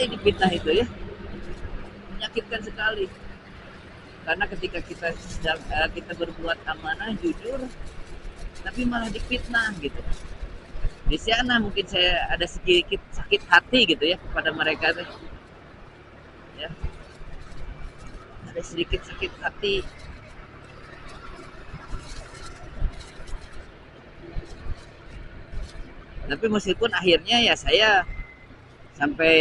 sekali dipitnah itu ya, menyakitkan sekali. Karena ketika kita berbuat amanah, jujur, tapi malah dipitnah gitu. Di sana mungkin saya ada sedikit sakit hati gitu ya kepada mereka tuh, ya, ada sedikit sakit hati. Tapi meskipun akhirnya ya saya sampai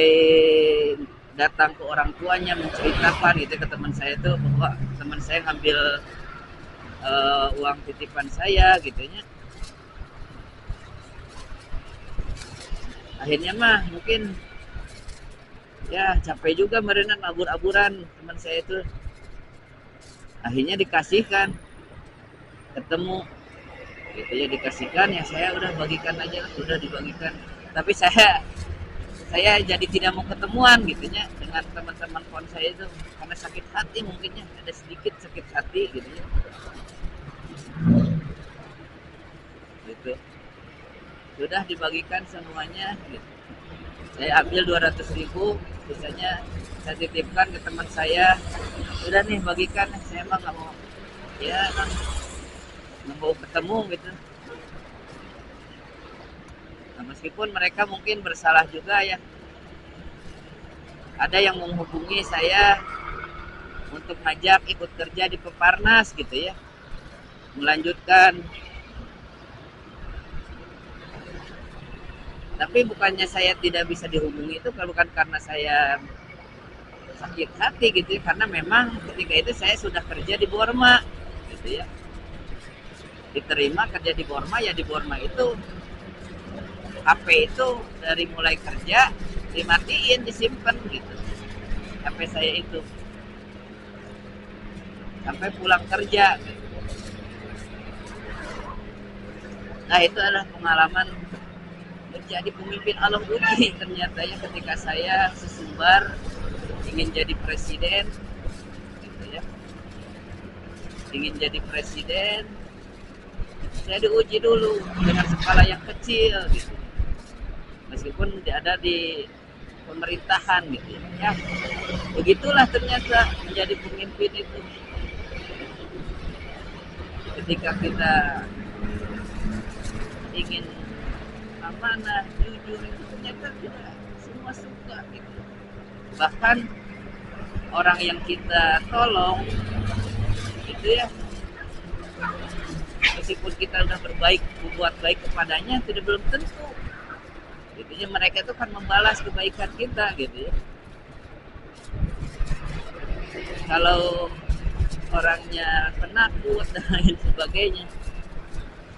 datang ke orang tuanya menceritakan gitu ke teman saya itu, bahwa teman saya ngambil uang titipan saya gitu ya. Akhirnya mah mungkin ya capek juga merenang abur-aburan teman saya itu. Akhirnya dikasihkan, ketemu gitu ya, dikasihkan, ya saya udah bagikan aja, udah dibagikan. Tapi saya jadi tidak mau ketemuan gitu ya dengan teman-teman kawan saya itu, karena sakit hati, mungkinnya ada sedikit sakit hati gitu ya, gitu. Sudah dibagikan semuanya gitu. Saya ambil 200.000, sisanya saya titipkan ke teman saya. Udah nih bagikan, saya emang nggak mau, ya emang nggak mau ketemu gitu. Nah, meskipun mereka mungkin bersalah juga ya, ada yang menghubungi saya untuk ngajak ikut kerja di Peparnas gitu ya, melanjutkan. Tapi bukannya saya tidak bisa dihubungi, itu bukan karena saya sakit hati gitu ya, karena memang ketika itu saya sudah kerja di Borma gitu ya, diterima kerja di Borma. Ya di Borma itu HP itu dari mulai kerja dimatiin, disimpan gitu HP saya itu sampai pulang kerja gitu. Nah itu adalah pengalaman menjadi pemimpin Allah uji ternyata ya, ketika saya sesumbar ingin jadi presiden gitu ya, ingin jadi presiden, saya diuji dulu dengan skala yang kecil gitu, meskipun ada di pemerintahan gitu ya. Begitulah ternyata menjadi pemimpin itu, ketika kita ingin amanah, jujur, itu ternyata tidak semua suka gitu. Bahkan orang yang kita tolong gitu ya, meskipun kita udah berbuat baik kepadanya, tidak belum tentu gitu ya mereka itu kan membalas kebaikan kita gitu ya. Kalau orangnya penakut dan lain sebagainya,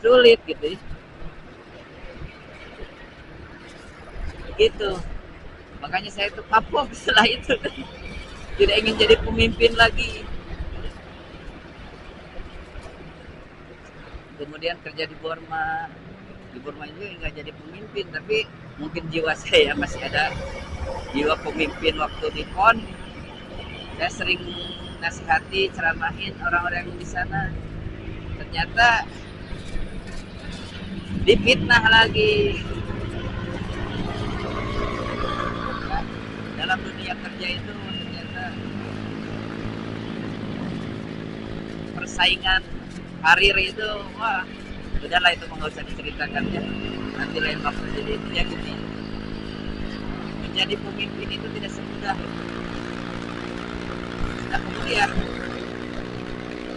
sulit gitu ya, gitu. Makanya saya tuh kapok setelah itu, tidak ingin jadi pemimpin lagi. Kemudian kerja di Borma juga nggak jadi pemimpin, tapi mungkin jiwa saya masih ada jiwa pemimpin. Waktu di PON saya sering nasihati, ceramahin orang-orang di sana, ternyata difitnah lagi. Dalam dunia kerja itu ternyata persaingan karir itu, wah udahlah, itu nggak usah diceritakan ya, nanti lain waktu. Jadi itu ya gini, menjadi pemimpin itu tidak semudah. Nah kemudian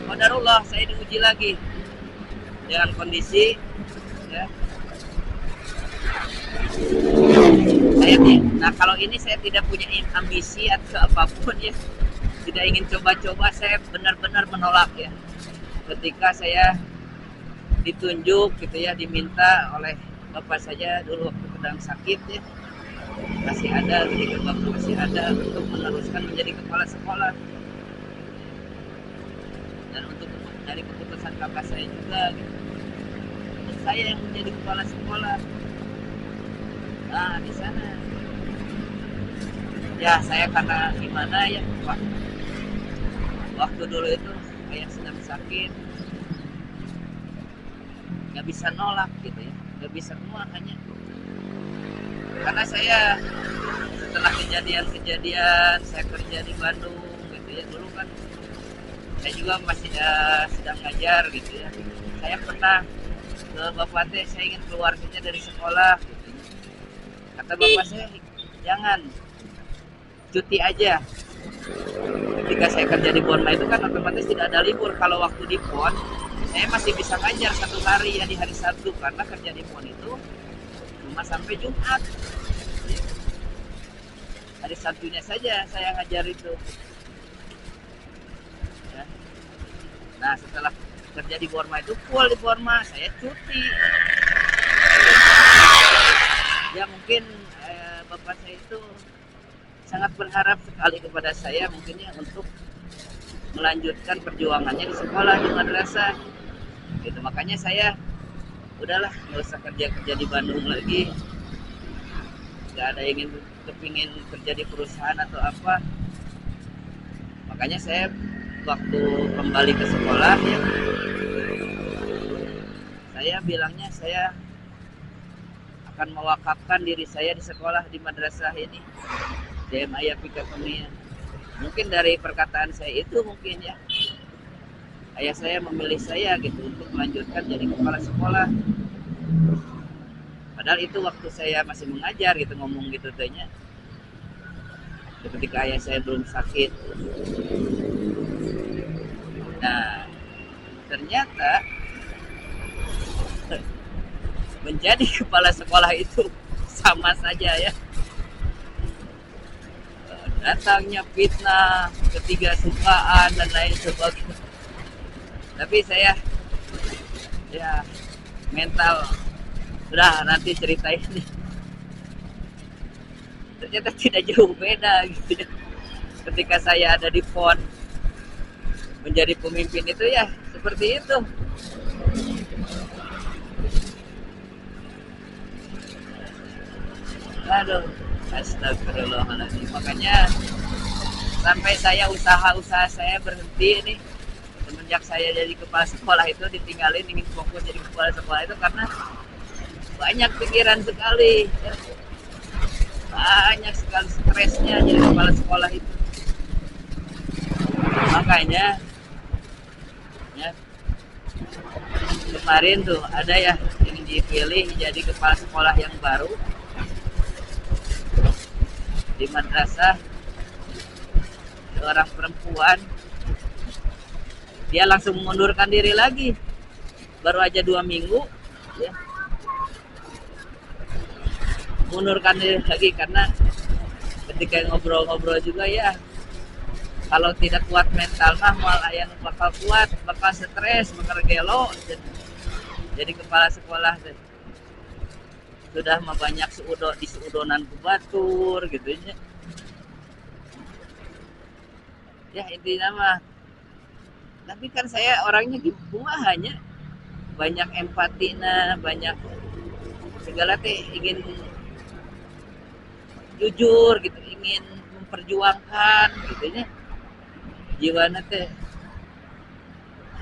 qadarullah saya diuji lagi dengan kondisi ya, saya nah kalau ini saya tidak punya ambisi atau apapun ya, tidak ingin coba-coba. Saya benar-benar menolak ya, ketika saya ditunjuk gitu ya, diminta oleh bapak saja dulu waktu sedang sakit ya, masih ada, ketika bapak masih ada, untuk meneruskan menjadi kepala sekolah, dan untuk dari keputusan kakak saya juga gitu, untuk saya yang menjadi kepala sekolah. Nah di sana ya saya karena gimana ya, waktu dulu itu kayak sedang sakit, nggak bisa nolak gitu ya, nggak bisa, makanya karena saya setelah kejadian-kejadian saya kerja di Bandung gitu ya, dulu kan saya juga masih sedang ngajar gitu ya, saya pernah ke bapak teh, saya ingin keluar saja dari sekolah gitu. Kata bapak saya, jangan, cuti aja. Ketika saya kerja di Ponma itu kan otomatis tidak ada libur. Kalau waktu di Pon saya masih bisa ngajar 1 hari ya, di hari Sabtu, karena kerja di Pon itu cuma sampai Jumat. Hari Sabtunya saja saya ngajar itu ya. Nah setelah kerja di Borma itu full di Borma, saya cuti ya. Mungkin bapak saya itu sangat berharap sekali kepada saya mungkinnya untuk melanjutkan perjuangannya di sekolah, di madrasah gitu. Makanya saya udahlah, nggak usah kerja di Bandung lagi, nggak ada yang kepingin kerja di perusahaan atau apa. Makanya saya waktu kembali ke sekolah ya, saya bilangnya saya akan mewakafkan diri saya di sekolah, di madrasah ini, DMA Yapika Pemia. Mungkin dari perkataan saya itu mungkin ya, ayah saya memilih saya gitu untuk melanjutkan jadi kepala sekolah. Padahal itu waktu saya masih mengajar gitu, ngomong gitu tanya. Ketika ayah saya belum sakit. Nah, ternyata menjadi kepala sekolah itu sama saja ya. Datangnya fitnah, ketidaksukaan dan lain sebagainya. Tapi saya ya mental, udah nanti cerita ini. Ternyata tidak jauh beda gitu ya. Ketika saya ada di PON menjadi pemimpin itu ya seperti itu. Aduh, astagfirullahaladzim. Makanya sampai saya usaha saya berhenti nih semenjak saya jadi kepala sekolah itu, ditinggalin ingin fokus jadi kepala sekolah itu karena banyak pikiran sekali ya. Banyak sekali stresnya jadi kepala sekolah itu. Makanya ya, kemarin tuh ada ya yang dipilih jadi kepala sekolah yang baru di madrasah, seorang perempuan, dia langsung mengundurkan diri lagi, baru aja 2 minggu ya, mengundurkan diri lagi karena ketika ngobrol-ngobrol juga ya, kalau tidak kuat mental mah malah yang bakal kuat, bakal stres, bakal gelo jadi kepala sekolah. Sudah mah banyak di seudonan ku batur gitu ya intinya mah. Tapi kan saya orangnya gitu hanya banyak empati, banyak segala teh, ingin jujur gitu, ingin memperjuangkan gitu ya. Jiwana teh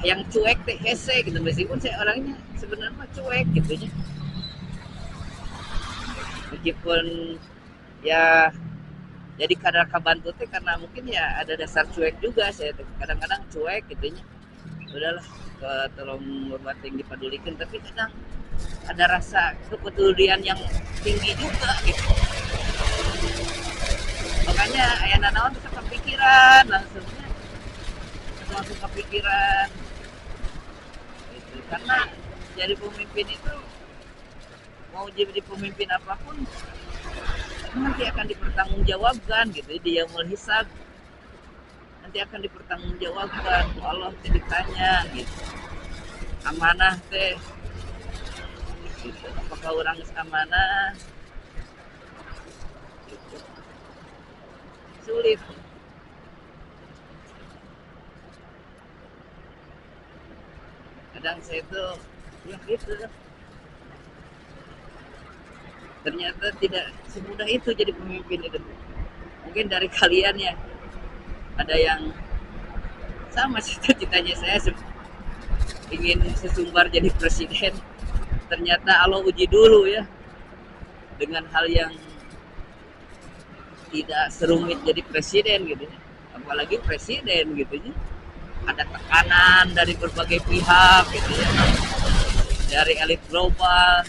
yang cuek teh hese gitu, meskipun saya orangnya sebenarnya cuek gitu ya. Meskipun ya jadi kadang kabantu teh karena mungkin ya ada dasar cuek juga, saya kadang-kadang cuek gitu ya. Udahlah, tolong hormat yang dipedulikan, tapi kadang ada rasa kepedulian yang tinggi juga gitu. Makanya ayah nanaon bisa kepikiran langsung kepikiran gitu. Karena jadi pemimpin itu, mau jadi pemimpin apapun nanti akan dipertanggungjawabkan gitu, dia mau hisab nanti akan dipertanggungjawabkan. Allah ditanya gitu, amanah teh gitu, apakah orang amanah gitu. Sulit. Kadang saya tuh ya gitu, ternyata tidak semudah itu jadi pemimpin itu. Mungkin dari kalian ya ada yang sama cita-citanya saya ingin sesumbar jadi presiden, ternyata Allah uji dulu ya dengan hal yang tidak serumit jadi presiden gitu ya. Apalagi presiden gitu ya. Ada tekanan dari berbagai pihak gitu ya. Dari elit global,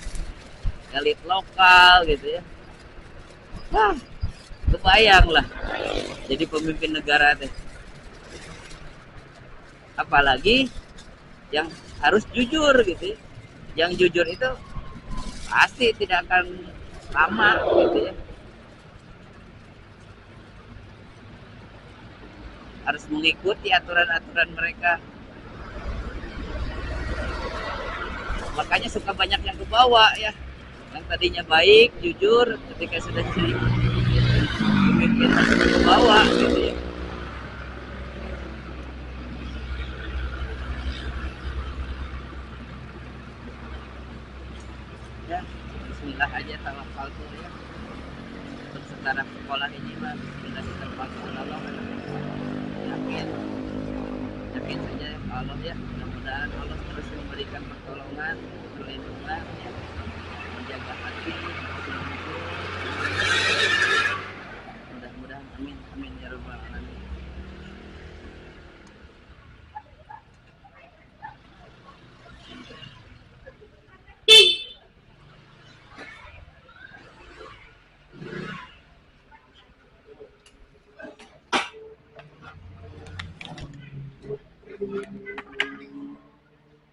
elit lokal gitu ya. Wah, kebayang lah jadi pemimpin negara teh. Apalagi yang harus jujur gitu ya. Yang jujur itu pasti tidak akan lama gitu ya. Harus mengikuti aturan-aturan mereka. Makanya suka banyak yang kebawa ya. Yang tadinya baik, jujur, ketika sudah jadi pemimpin kebawa gitu ya. Ya, bismillah aja tawakal tuh ya. Untuk sekarang sekolah ini mah bismillah kita tawakal Allah. Yakin, yakin saja Allah ya. Mudah-mudahan Allah terus memberikan pertolongan, perlindungan ya. Menjaga hati, mudah-mudahan amin amin ya rabbal alamin.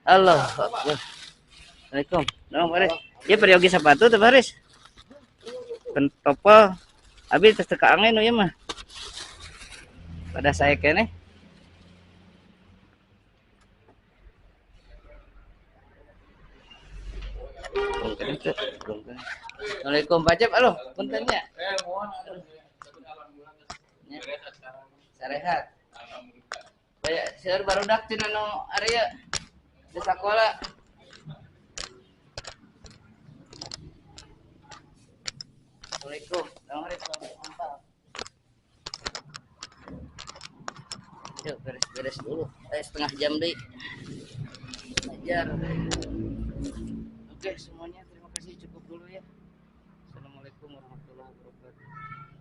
Allah Akbar. Assalamualaikum. Dong, Baris. Ya periogi sepatu tuh Baris. Pentopo. Abi terus teka angin ya mah. Pada saya kene. Assalamualaikum Pak Cep, halo, puntennya. Sarehat. Kayak seur barudak cenah nu area di sakola. Assalamualaikum. Yuk beres-beres dulu. Setengah jam deh. Ajar. Oke semuanya terima kasih cukup dulu ya. Assalamualaikum warahmatullahi wabarakatuh.